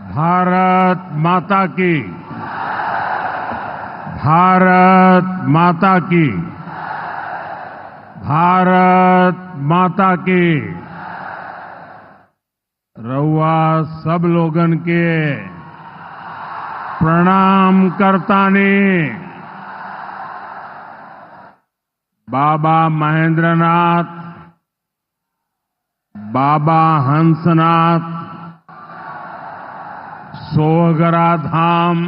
भारत माता की। भारत माता की। भारत माता की। रउआ सब लोगन के प्रणाम करतानी। बाबा महेंद्रनाथ, बाबा हंसनाथ, सोहगरा धाम,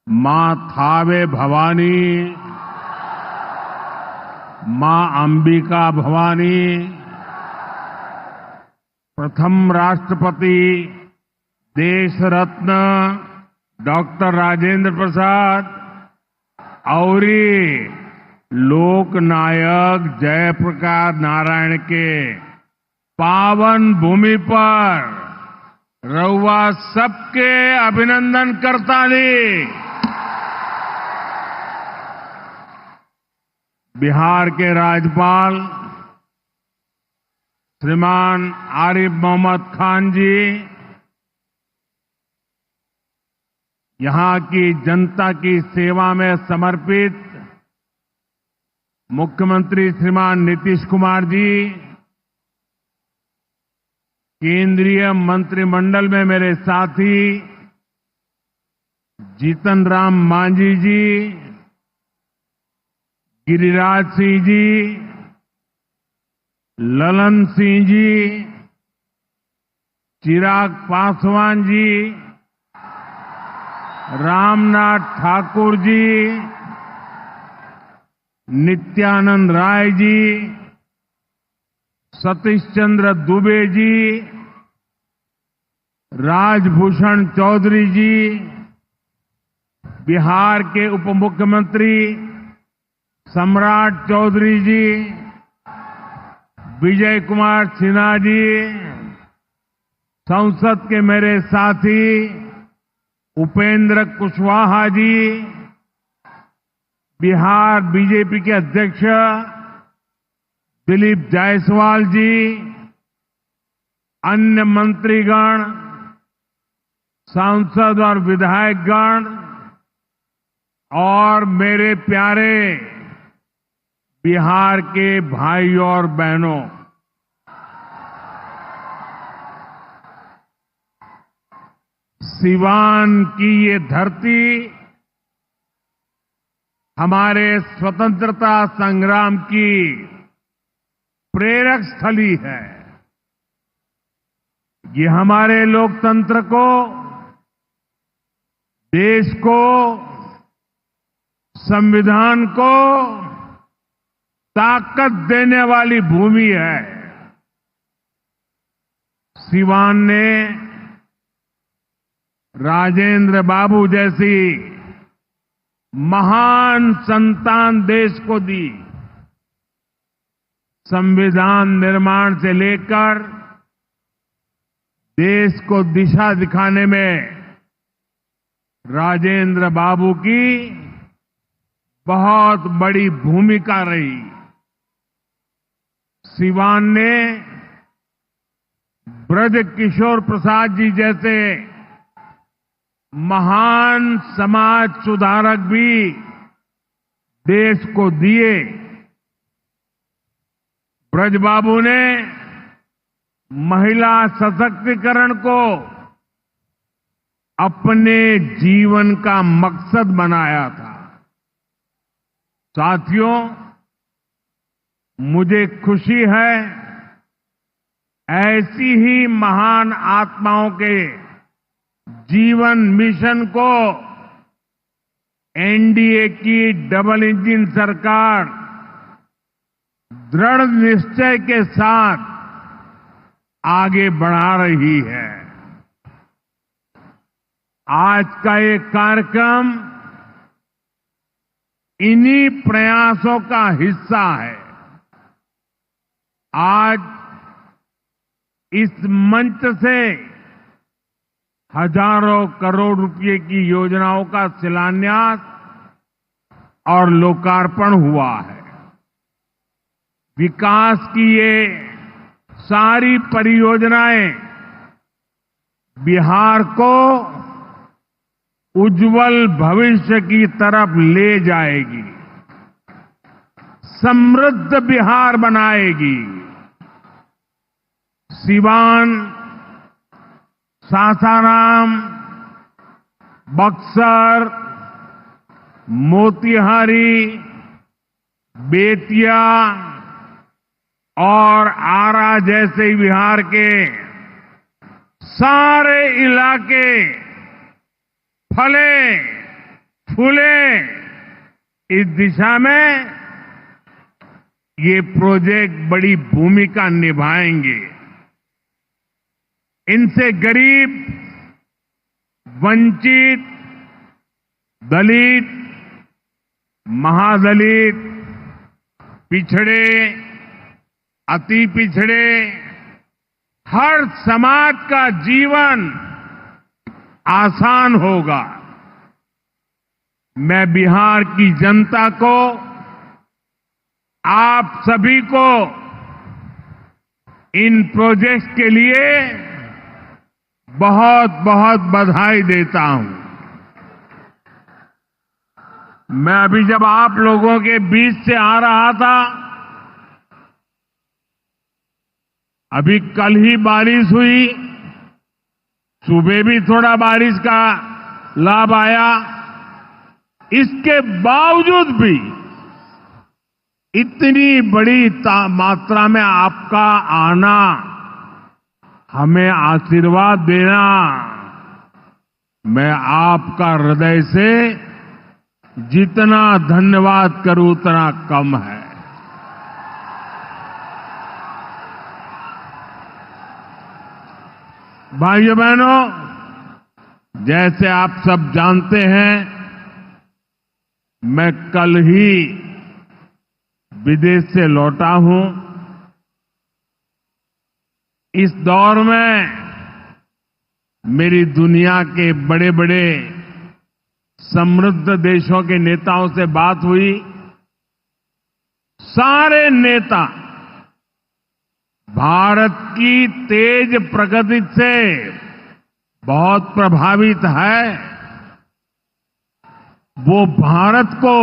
मां थावे भवानी, मां अंबिका भवानी, प्रथम राष्ट्रपति देश रत्न डॉक्टर राजेंद्र प्रसाद और लोक नायक जयप्रकाश नारायण के पावन भूमि पर रउआ सबके अभिनंदन करतानी। बिहार के राज्यपाल श्रीमान आरिफ मोहम्मद खान जी, यहां की जनता की सेवा में समर्पित मुख्यमंत्री श्रीमान नीतीश कुमार जी, केंद्रीय मंत्रिमंडल में मेरे साथी जीतन राम मांझी जी, गिरिराज सिंह जी, ललन सिंह जी, चिराग पासवान जी, रामनाथ ठाकुर जी, नित्यानंद राय जी, सतीश चंद्र दुबे जी, राजभूषण चौधरी जी, बिहार के उप मुख्यमंत्री सम्राट चौधरी जी, विजय कुमार सिन्हा जी, संसद के मेरे साथी उपेंद्र कुशवाहा जी, बिहार बीजेपी के अध्यक्ष दिलीप जायसवाल जी, अन्य मंत्रीगण, सांसद और विधायकगण और मेरे प्यारे बिहार के भाइयों और बहनों, सिवान की ये धरती हमारे स्वतंत्रता संग्राम की प्रेरक स्थली है। ये हमारे लोकतंत्र को, देश को, संविधान को ताकत देने वाली भूमि है। सिवान ने राजेंद्र बाबू जैसी महान संतान देश को दी। संविधान निर्माण से लेकर देश को दिशा दिखाने में राजेंद्र बाबू की बहुत बड़ी भूमिका रही। सिवान ने ब्रज किशोर प्रसाद जी जैसे महान समाज सुधारक भी देश को दिए। ब्रज बाबू ने महिला सशक्तिकरण को अपने जीवन का मकसद बनाया था। साथियों, मुझे खुशी है ऐसी ही महान आत्माओं के जीवन मिशन को एनडीए की डबल इंजन सरकार दृढ़ निश्चय के साथ आगे बढ़ा रही है। आज का ये कार्यक्रम इन्हीं प्रयासों का हिस्सा है। आज इस मंच से हजारों करोड़ रुपए की योजनाओं का शिलान्यास और लोकार्पण हुआ है। विकास की ये सारी परियोजनाएं बिहार को उज्जवल भविष्य की तरफ ले जाएगी, समृद्ध बिहार बनाएगी। सिवान, सासाराम, बक्सर, मोतिहारी, बेतिया और आरा जैसे बिहार के सारे इलाके फले फूले। इस दिशा में ये प्रोजेक्ट बड़ी भूमिका निभाएंगे। इनसे गरीब, वंचित, दलित, महादलित, पिछड़े, अति पिछड़े, हर समाज का जीवन आसान होगा। मैं बिहार की जनता को, आप सभी को इन प्रोजेक्ट्स के लिए बहुत बहुत बधाई देता हूं। मैं अभी जब आप लोगों के बीच से आ रहा था, अभी कल ही बारिश हुई, सुबह भी थोड़ा बारिश का लाभ आया। इसके बावजूद भी इतनी बड़ी मात्रा में आपका आना, हमें आशीर्वाद देना, मैं आपका हृदय से जितना धन्यवाद करूं उतना कम है। भाइयों बहनों, जैसे आप सब जानते हैं, मैं कल ही विदेश से लौटा हूं। इस दौर में मेरी दुनिया के बड़े बड़े समृद्ध देशों के नेताओं से बात हुई। सारे नेता भारत की तेज प्रगति से बहुत प्रभावित है। वो भारत को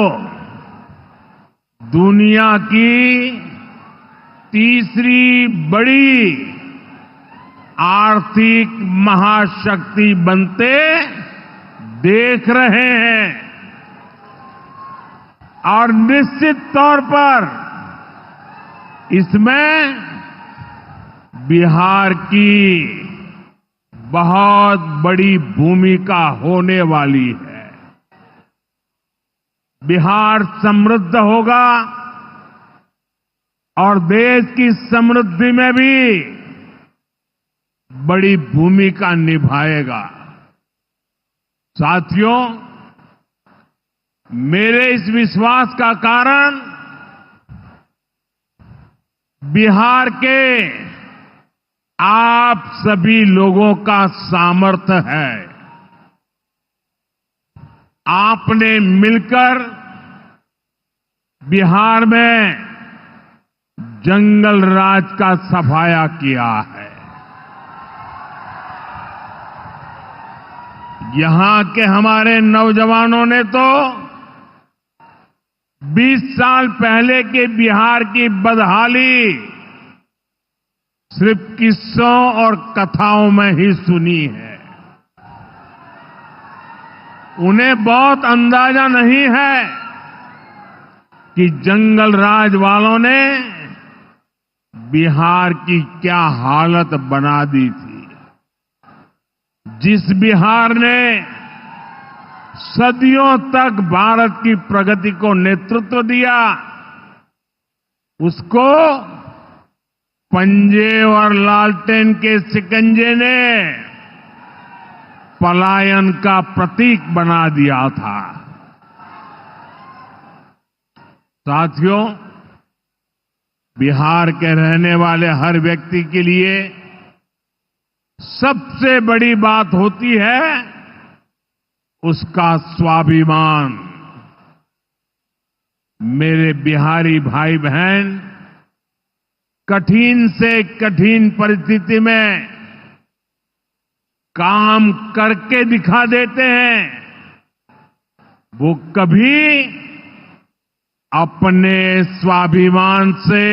दुनिया की तीसरी बड़ी आर्थिक महाशक्ति बनते देख रहे हैं और निश्चित तौर पर इसमें बिहार की बहुत बड़ी भूमिका होने वाली है। बिहार समृद्ध होगा और देश की समृद्धि में भी बड़ी भूमिका निभाएगा। साथियों, मेरे इस विश्वास का कारण बिहार के आप सभी लोगों का सामर्थ्य है। आपने मिलकर बिहार में जंगल राज का सफाया किया है। यहां के हमारे नौजवानों ने तो 20 साल पहले के बिहार की बदहाली सिर्फ किस्सों और कथाओं में ही सुनी है। उन्हें बहुत अंदाजा नहीं है कि जंगल राज वालों ने बिहार की क्या हालत बना दी थी। जिस बिहार ने सदियों तक भारत की प्रगति को नेतृत्व दिया, उसको पंजे और लालटेन के शिकंजे ने पलायन का प्रतीक बना दिया था। साथियों, बिहार के रहने वाले हर व्यक्ति के लिए सबसे बड़ी बात होती है उसका स्वाभिमान। मेरे बिहारी भाई बहन कठिन से कठिन परिस्थिति में काम करके दिखा देते हैं, वो कभी अपने स्वाभिमान से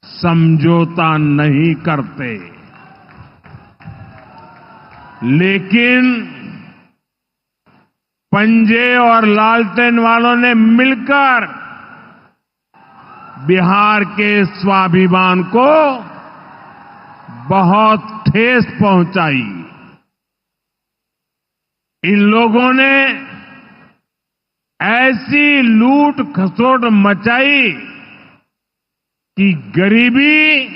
समझौता नहीं करते। लेकिन पंजे और लालटेन वालों ने मिलकर बिहार के स्वाभिमान को बहुत ठेस पहुंचाई। इन लोगों ने ऐसी लूट खसोट मचाई कि गरीबी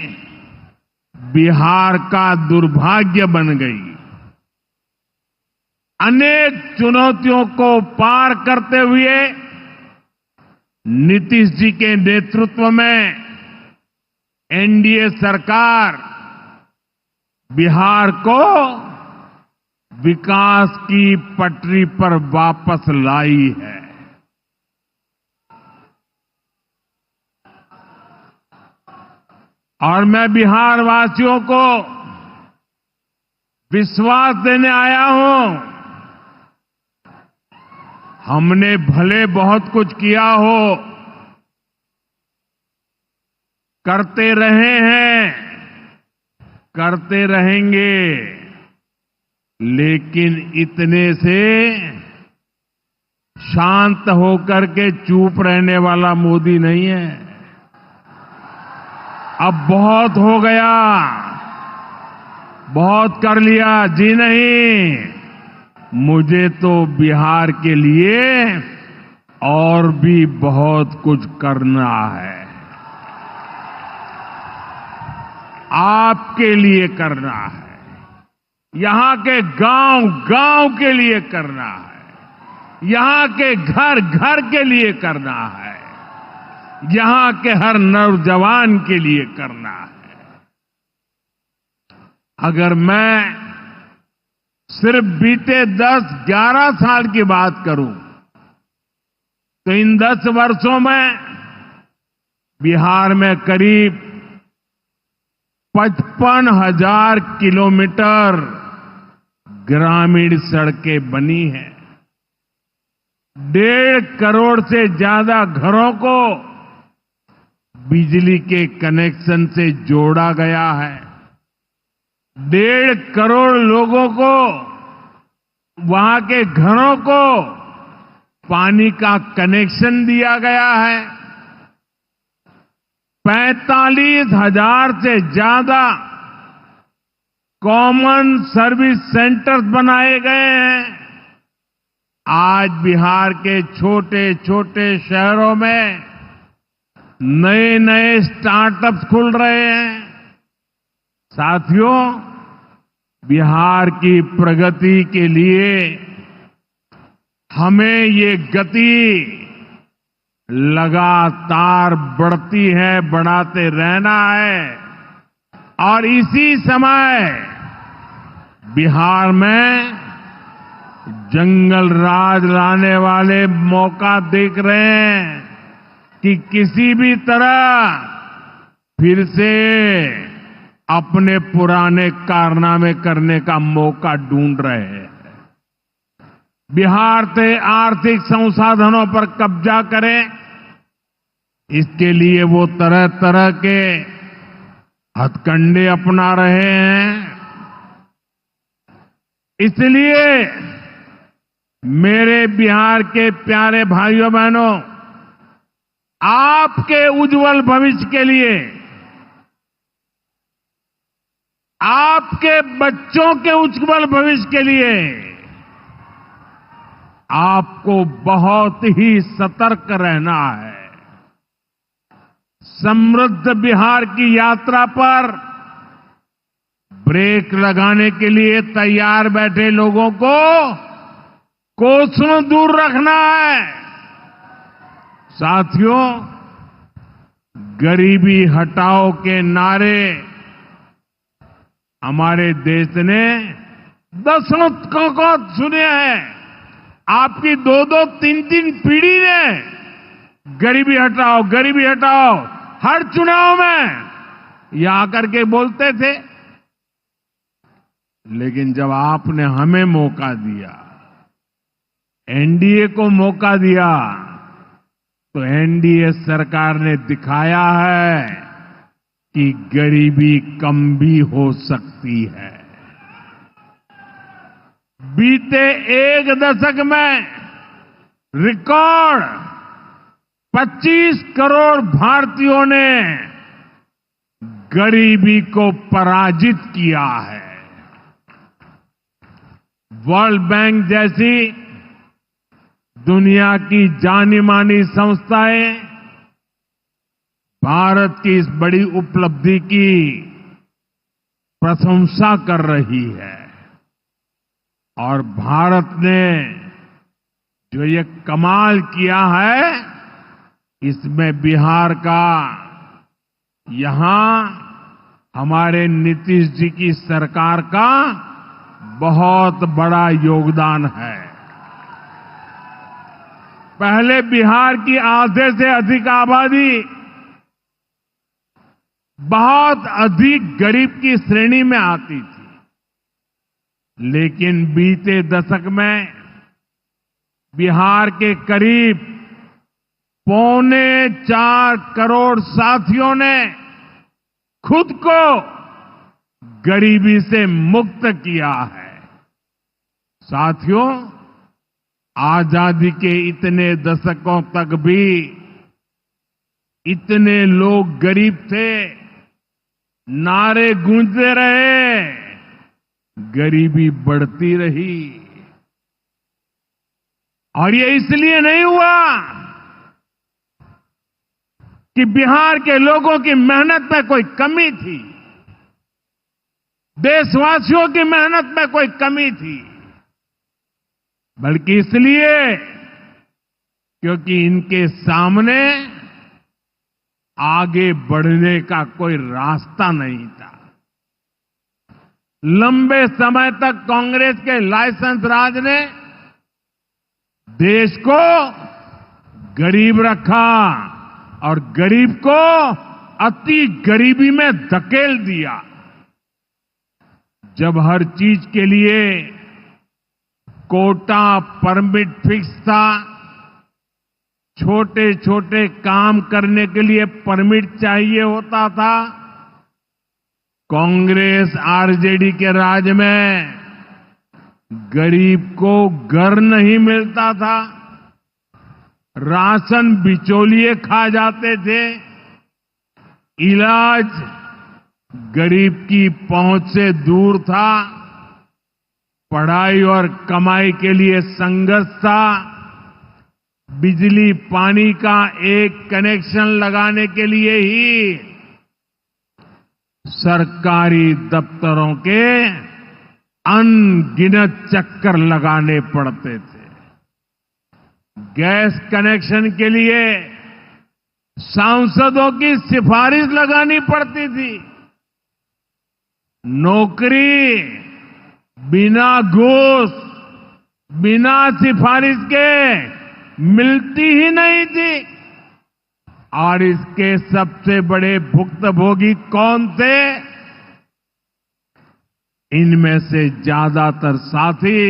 बिहार का दुर्भाग्य बन गई। अनेक चुनौतियों को पार करते हुए नीतीश जी के नेतृत्व में एनडीए सरकार बिहार को विकास की पटरी पर वापस लाई है। और मैं बिहार वासियों को विश्वास देने आया हूं, हमने भले बहुत कुछ किया हो, करते रहे हैं, करते रहेंगे, लेकिन इतने से शांत होकर के चुप रहने वाला मोदी नहीं है। अब बहुत हो गया, बहुत कर लिया जी नहीं, मुझे तो बिहार के लिए और भी बहुत कुछ करना है, आपके लिए करना है, यहां के गांव गांव के लिए करना है, यहां के घर घर के लिए करना है, यहां के हर नौजवान के लिए करना है। अगर मैं सिर्फ बीते 10-11 साल की बात करूं तो इन 10 वर्षों में बिहार में करीब 55,000 किलोमीटर ग्रामीण सड़कें बनी हैं। 1.5 करोड़ से ज्यादा घरों को बिजली के कनेक्शन से जोड़ा गया है। 1.5 करोड़ लोगों को, वहां के घरों को पानी का कनेक्शन दिया गया है। 45,000 से ज्यादा कॉमन सर्विस सेंटर्स बनाए गए हैं। आज बिहार के छोटे छोटे शहरों में नए नए स्टार्टअप्स खुल रहे हैं। साथियों, बिहार की प्रगति के लिए हमें ये गति लगातार बढ़ती है, बढ़ाते रहना है। और इसी समय बिहार में जंगल राज लाने वाले मौका देख रहे हैं कि किसी भी तरह फिर से अपने पुराने कारनामे करने का मौका ढूंढ रहे हैं। बिहार से आर्थिक संसाधनों पर कब्जा करें, इसके लिए वो तरह तरह के हथकंडे अपना रहे हैं। इसलिए मेरे बिहार के प्यारे भाइयों बहनों, आपके उज्जवल भविष्य के लिए, आपके बच्चों के उज्जवल भविष्य के लिए आपको बहुत ही सतर्क रहना है। समृद्ध बिहार की यात्रा पर ब्रेक लगाने के लिए तैयार बैठे लोगों को कोसों दूर रखना है। साथियों, गरीबी हटाओ के नारे हमारे देश ने दशकों को सुने हैं। आपकी 2-2, 3-3 पीढ़ी ने गरीबी हटाओ, गरीबी हटाओ, हर चुनाव में ये आकर के बोलते थे। लेकिन जब आपने हमें मौका दिया, एनडीए को मौका दिया, तो एनडीए सरकार ने दिखाया है कि गरीबी कम भी हो सकती है। बीते एक दशक में रिकॉर्ड 25 करोड़ भारतीयों ने गरीबी को पराजित किया है। वर्ल्ड बैंक जैसी दुनिया की जानी मानी संस्थाएं भारत की इस बड़ी उपलब्धि की प्रशंसा कर रही है और भारत ने जो ये कमाल किया है, इसमें बिहार का यहां हमारे नीतीश जी की सरकार का बहुत बड़ा योगदान है। पहले बिहार की आधे से अधिक आबादी बहुत अधिक गरीब की श्रेणी में आती थी, लेकिन बीते दशक में बिहार के करीब 4.25 करोड़ साथियों ने खुद को गरीबी से मुक्त किया है। साथियों, आजादी के इतने दशकों तक भी इतने लोग गरीब थे, नारे गूंजते रहे, गरीबी बढ़ती रही। और ये इसलिए नहीं हुआ कि बिहार के लोगों की मेहनत में कोई कमी थी, देशवासियों की मेहनत में कोई कमी थी, बल्कि इसलिए क्योंकि इनके सामने आगे बढ़ने का कोई रास्ता नहीं था। लंबे समय तक कांग्रेस के लाइसेंस राज ने देश को गरीब रखा और गरीब को अति गरीबी में धकेल दिया। जब हर चीज के लिए कोटा परमिट फिक्स था, छोटे छोटे काम करने के लिए परमिट चाहिए होता था, कांग्रेस आरजेडी के राज में गरीब को घर नहीं मिलता था, राशन बिचौलिए खा जाते थे, इलाज गरीब की पहुंच से दूर था, पढ़ाई और कमाई के लिए संघर्ष था, बिजली पानी का एक कनेक्शन लगाने के लिए ही सरकारी दफ्तरों के अनगिनत चक्कर लगाने पड़ते थे। गैस कनेक्शन के लिए सांसदों की सिफारिश लगानी पड़ती थी। नौकरी बिना घूस, बिना सिफारिश के मिलती ही नहीं थी। और इसके सबसे बड़े भुक्तभोगी कौन थे? इनमें से ज्यादातर साथी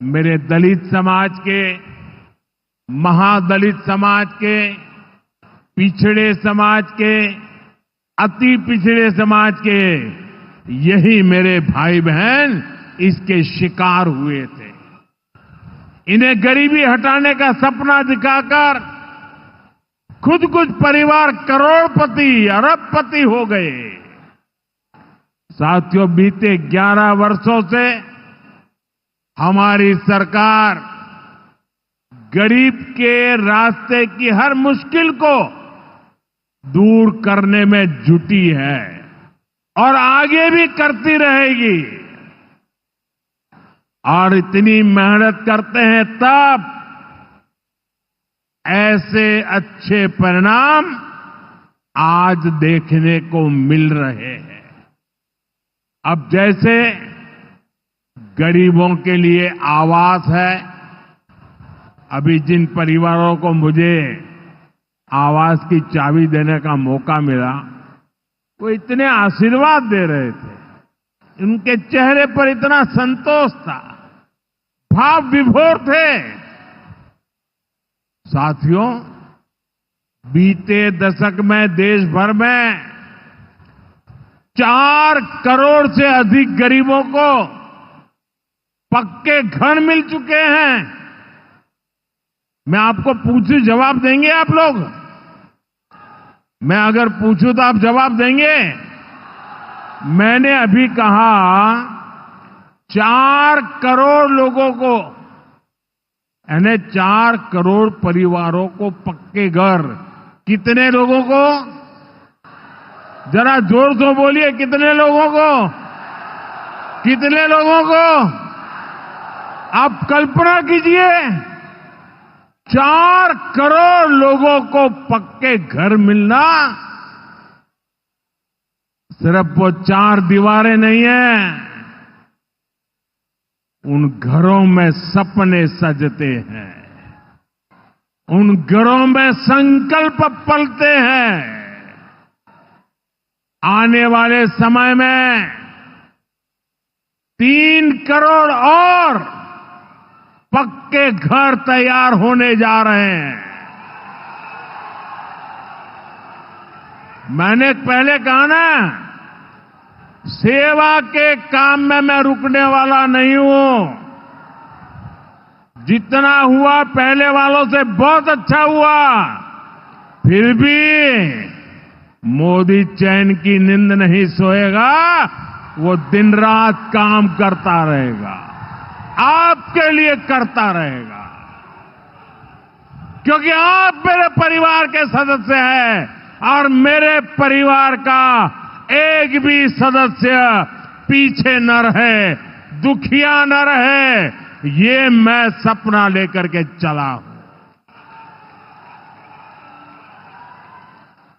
मेरे दलित समाज के, महादलित समाज के, पिछड़े समाज के, अति पिछड़े समाज के, यही मेरे भाई बहन इसके शिकार हुए थे। इन्हें गरीबी हटाने का सपना दिखाकर खुद कुछ परिवार करोड़पति, अरबपति हो गए। साथियों, बीते 11 वर्षों से हमारी सरकार गरीब के रास्ते की हर मुश्किल को दूर करने में जुटी है और आगे भी करती रहेगी। और इतनी मेहनत करते हैं तब ऐसे अच्छे परिणाम आज देखने को मिल रहे हैं। अब जैसे गरीबों के लिए आवास है, अभी जिन परिवारों को मुझे आवास की चाबी देने का मौका मिला, वो इतने आशीर्वाद दे रहे थे, उनके चेहरे पर इतना संतोष था, भाव विभोर थे। साथियों, बीते दशक में देश भर में 4 करोड़ से अधिक गरीबों को पक्के घर मिल चुके हैं। मैं आपको पूछूं, जवाब देंगे आप लोग? मैं अगर पूछूं तो आप जवाब देंगे? मैंने अभी कहा 4 करोड़ लोगों को, यानी 4 करोड़ परिवारों को पक्के घर। कितने लोगों को? जरा जोर से बोलिए, कितने लोगों को? कितने लोगों को? आप कल्पना कीजिए, 4 करोड़ लोगों को पक्के घर मिलना। सिर्फ वो 4 दीवारें नहीं है, उन घरों में सपने सजते हैं, उन घरों में संकल्प पलते हैं। आने वाले समय में 3 करोड़ और पक्के घर तैयार होने जा रहे हैं। मैंने पहले कहा ना, सेवा के काम में मैं रुकने वाला नहीं हूं। जितना हुआ पहले वालों से बहुत अच्छा हुआ, फिर भी मोदी चैन की नींद नहीं सोएगा, वो दिन रात काम करता रहेगा, आपके लिए करता रहेगा, क्योंकि आप मेरे परिवार के सदस्य हैं और मेरे परिवार का एक भी सदस्य पीछे न रहे, दुखिया न रहे, ये मैं सपना लेकर के चला हूं।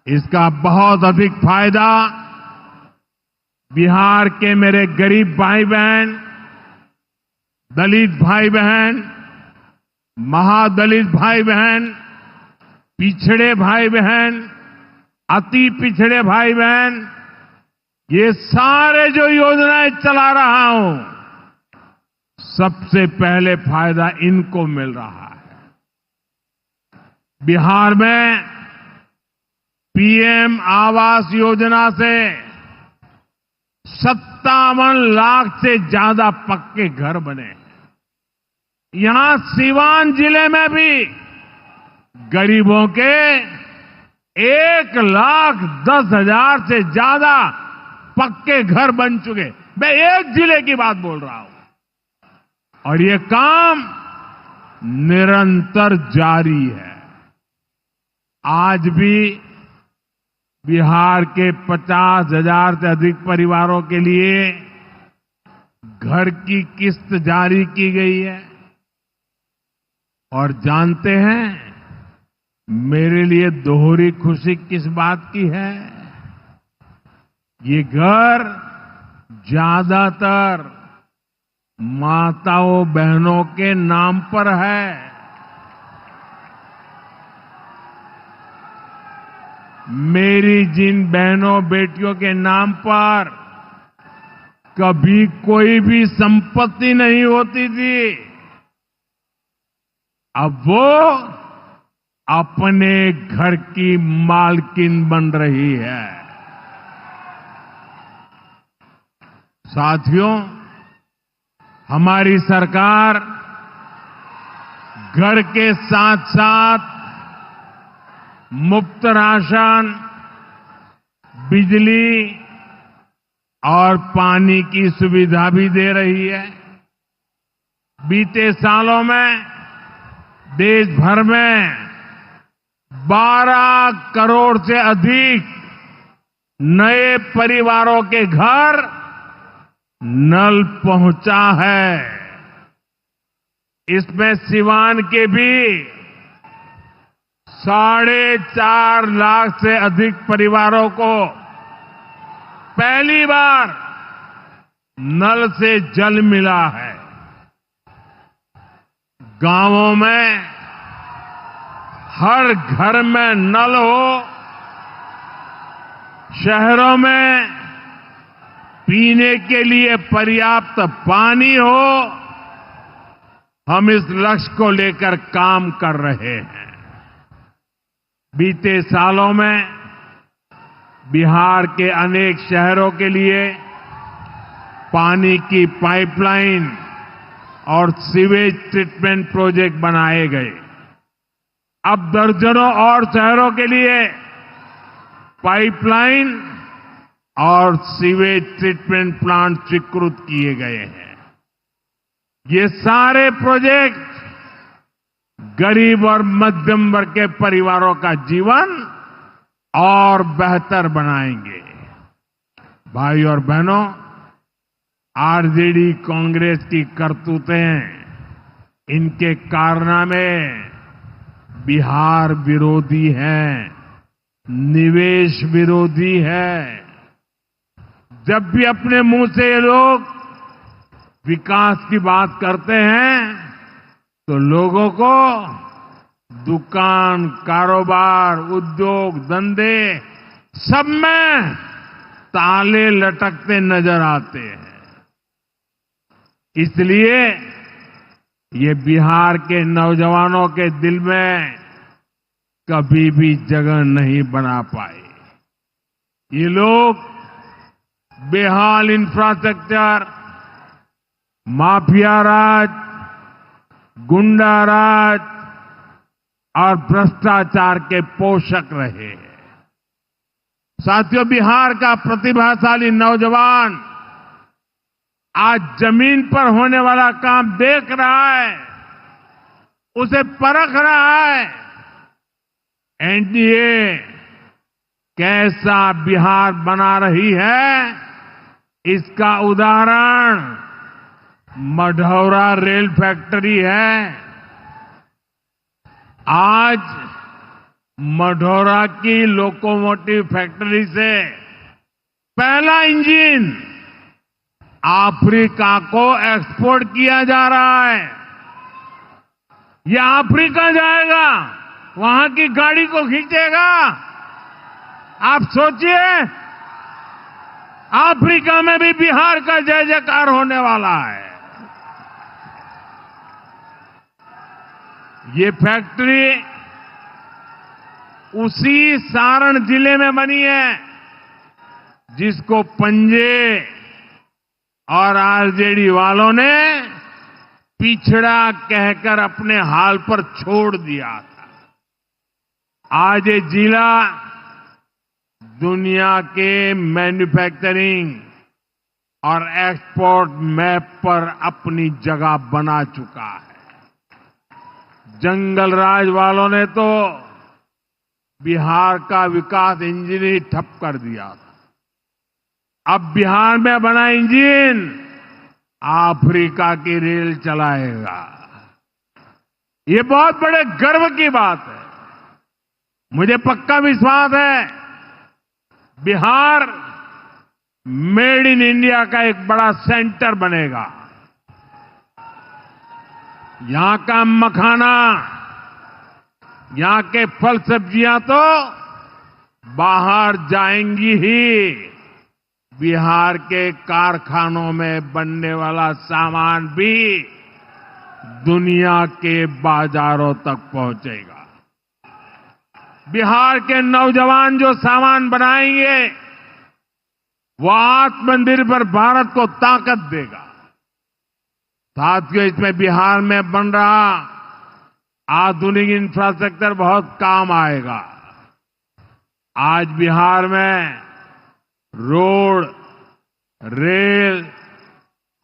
इसका बहुत अधिक फायदा बिहार के मेरे गरीब भाई बहन, दलित भाई बहन, महादलित भाई बहन, पिछड़े भाई बहन, अति पिछड़े भाई बहन, ये सारे जो योजनाएं चला रहा हूं, सबसे पहले फायदा इनको मिल रहा है। बिहार में पीएम आवास योजना से 57 लाख से ज्यादा पक्के घर बने हैं। यहां सीवान जिले में भी गरीबों के 1,10,000 से ज्यादा पक्के घर बन चुके। मैं एक जिले की बात बोल रहा हूं, और ये काम निरंतर जारी है। आज भी बिहार के 50,000 से अधिक परिवारों के लिए घर की किस्त जारी की गई है। और जानते हैं मेरे लिए दोहरी खुशी किस बात की है? ये घर ज्यादातर माताओं बहनों के नाम पर है। मेरी जिन बहनों बेटियों के नाम पर कभी कोई भी संपत्ति नहीं होती थी, अब वो अपने घर की मालकिन बन रही है। साथियों, हमारी सरकार घर के साथ साथ मुफ्त राशन, बिजली और पानी की सुविधा भी दे रही है। बीते सालों में देश भर में 12 करोड़ से अधिक नए परिवारों के घर नल पहुंचा है। इसमें सिवान के भी 4.5 लाख से अधिक परिवारों को पहली बार नल से जल मिला है। गांवों में हर घर में नल हो, शहरों में पीने के लिए पर्याप्त पानी हो, हम इस लक्ष्य को लेकर काम कर रहे हैं। बीते सालों में बिहार के अनेक शहरों के लिए पानी की पाइपलाइन और सीवेज ट्रीटमेंट प्रोजेक्ट बनाए गए। अब दर्जनों और शहरों के लिए पाइपलाइन और सीवेज ट्रीटमेंट प्लांट स्वीकृत किए गए हैं। ये सारे प्रोजेक्ट गरीब और मध्यम वर्ग के परिवारों का जीवन और बेहतर बनाएंगे। भाई और बहनों, आरजेडी कांग्रेस की करतूतें, इनके कारनामे बिहार विरोधी हैं, निवेश विरोधी है। जब भी अपने मुंह से ये लोग विकास की बात करते हैं तो लोगों को दुकान, कारोबार, उद्योग, धंधे सब में ताले लटकते नजर आते हैं। इसलिए ये बिहार के नौजवानों के दिल में कभी भी जगह नहीं बना पाए। ये लोग बेहाल इंफ्रास्ट्रक्चर, माफिया राज, गुंडा राज और भ्रष्टाचार के पोषक रहे हैं। साथियों, बिहार का प्रतिभाशाली नौजवान आज जमीन पर होने वाला काम देख रहा है, उसे परख रहा है। एनडीए कैसा बिहार बना रही है, इसका उदाहरण मढ़ौरा रेल फैक्ट्री है। आज मढ़ौरा की लोकोमोटिव फैक्ट्री से पहला इंजन अफ्रीका को एक्सपोर्ट किया जा रहा है। यह अफ्रीका जाएगा, वहां की गाड़ी को खींचेगा। आप सोचिए, अफ्रीका में भी बिहार का जय जयकार होने वाला है। ये फैक्ट्री उसी सारण जिले में बनी है जिसको पंजे और आरजेडी वालों ने पिछड़ा कहकर अपने हाल पर छोड़ दिया था। आज ये जिला दुनिया के मैन्युफैक्चरिंग और एक्सपोर्ट मैप पर अपनी जगह बना चुका है। जंगल राज वालों ने तो बिहार का विकास इंजन ही ठप कर दिया था। अब बिहार में बना इंजन अफ्रीका की रेल चलाएगा। ये बहुत बड़े गर्व की बात है। मुझे पक्का विश्वास है बिहार मेड इन इंडिया का एक बड़ा सेंटर बनेगा। यहां का मखाना, यहां के फल सब्जियां तो बाहर जाएंगी ही, बिहार के कारखानों में बनने वाला सामान भी दुनिया के बाजारों तक पहुंचेगा। बिहार के नौजवान जो सामान बनाएंगे वो आत्मनिर्भर भारत को ताकत देगा। साथियों, इसमें बिहार में बन रहा आधुनिक इंफ्रास्ट्रक्चर बहुत काम आएगा। आज बिहार में रोड, रेल,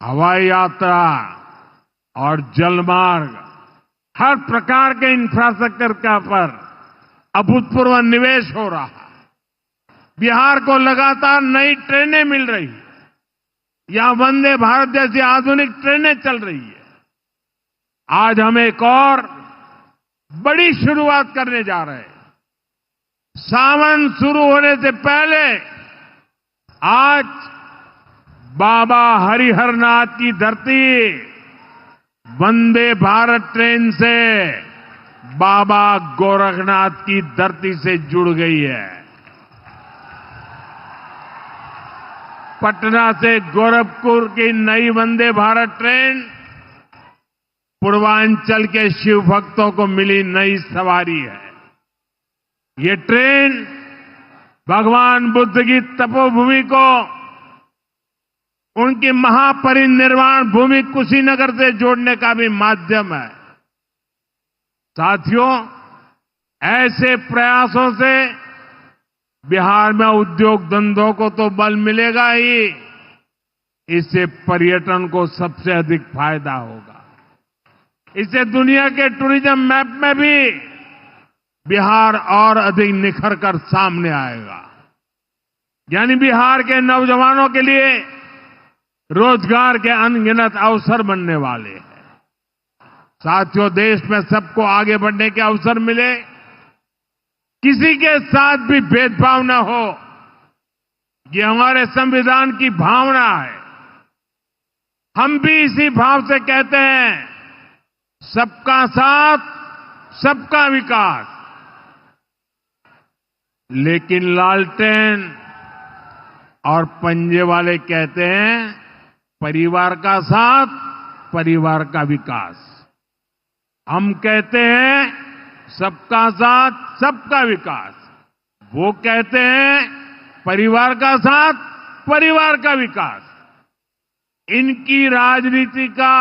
हवाई यात्रा और जलमार्ग, हर प्रकार के इंफ्रास्ट्रक्चर का पर अभूतपूर्व निवेश हो रहा है। बिहार को लगातार नई ट्रेनें मिल रही है। यहां वंदे भारत जैसी आधुनिक ट्रेनें चल रही है। आज हम एक और बड़ी शुरुआत करने जा रहे हैं। सावन शुरू होने से पहले आज बाबा हरिहरनाथ की धरती वंदे भारत ट्रेन से बाबा गोरखनाथ की धरती से जुड़ गई है। पटना से गोरखपुर की नई वंदे भारत ट्रेन पूर्वांचल के शिव भक्तों को मिली नई सवारी है। ये ट्रेन भगवान बुद्ध की तपोभूमि को उनकी महापरिनिर्वाण भूमि कुशीनगर से जोड़ने का भी माध्यम है। साथियों, ऐसे प्रयासों से बिहार में उद्योग धंधों को तो बल मिलेगा ही, इससे पर्यटन को सबसे अधिक फायदा होगा। इससे दुनिया के टूरिज्म मैप में भी बिहार और अधिक निखर कर सामने आएगा। यानी बिहार के नौजवानों के लिए रोजगार के अनगिनत अवसर बनने वाले हैं। साथियों, देश में सबको आगे बढ़ने के अवसर मिले, किसी के साथ भी भेदभाव न हो, ये हमारे संविधान की भावना है। हम भी इसी भाव से कहते हैं, सबका साथ, सबका विकास। लेकिन लालटेन और पंजे वाले कहते हैं, परिवार का साथ, परिवार का विकास। हम कहते हैं, सबका साथ, सबका विकास। वो कहते हैं, परिवार का साथ, परिवार का विकास। इनकी राजनीति का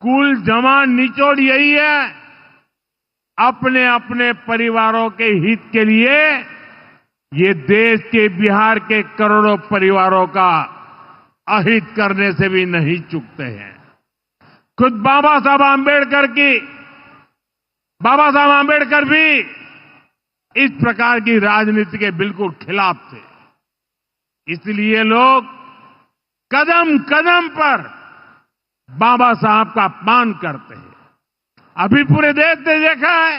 कुल जमा निचोड़ यही है, अपने अपने परिवारों के हित के लिए ये देश के बिहार के करोड़ों परिवारों का अहित करने से भी नहीं चूकते हैं। खुद बाबा साहब आंबेडकर भी इस प्रकार की राजनीति के बिल्कुल खिलाफ थे। इसलिए लोग कदम कदम पर बाबा साहब का अपमान करते हैं। अभी पूरे देश ने देखा है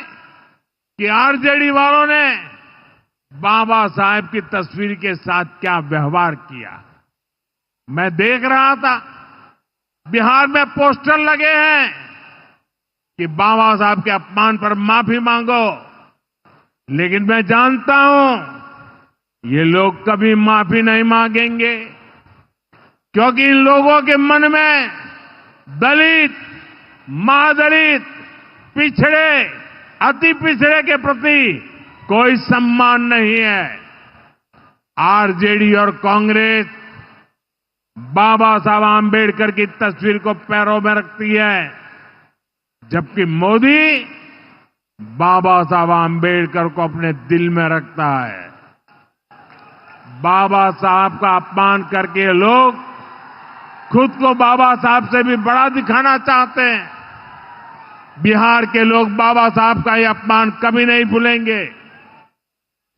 कि आरजेडी वालों ने बाबा साहब की तस्वीर के साथ क्या व्यवहार किया। मैं देख रहा था, बिहार में पोस्टर लगे हैं कि बाबा साहब के अपमान पर माफी मांगो, लेकिन मैं जानता हूं ये लोग कभी माफी नहीं मांगेंगे, क्योंकि इन लोगों के मन में दलित, महादलित, पिछड़े, अति पिछड़े के प्रति कोई सम्मान नहीं है। आरजेडी और कांग्रेस बाबा साहब आंबेडकर की तस्वीर को पैरों में रखती है, जबकि मोदी बाबा साहब आंबेडकर को अपने दिल में रखता है। बाबा साहब का अपमान करके लोग खुद को बाबा साहब से भी बड़ा दिखाना चाहते हैं। बिहार के लोग बाबा साहब का यह अपमान कभी नहीं भूलेंगे।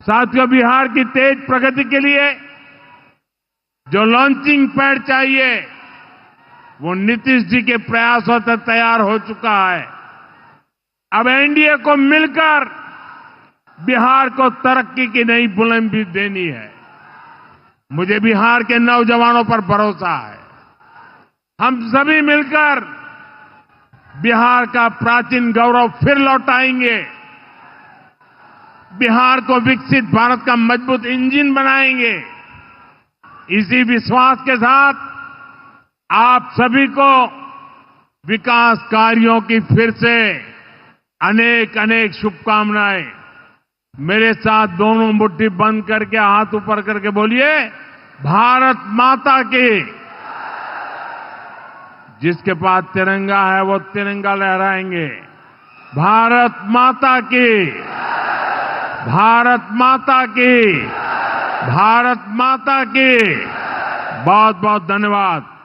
साथियों, बिहार की तेज प्रगति के लिए जो लॉन्चिंग पैड चाहिए, वो नीतीश जी के प्रयासों से तैयार हो चुका है। अब एनडीए को मिलकर बिहार को तरक्की की नई बुलंदी देनी है। मुझे बिहार के नौजवानों पर भरोसा है। हम सभी मिलकर बिहार का प्राचीन गौरव फिर लौटाएंगे। बिहार को विकसित भारत का मजबूत इंजन बनाएंगे। इसी विश्वास के साथ आप सभी को विकास कार्यों की फिर से अनेक अनेक शुभकामनाएं। मेरे साथ दोनों मुट्ठी बंद करके हाथ ऊपर करके बोलिए, भारत माता की। जिसके पास तिरंगा है वो तिरंगा लहराएंगे। भारत माता की, भारत माता की, भारत माता की। बहुत बहुत धन्यवाद।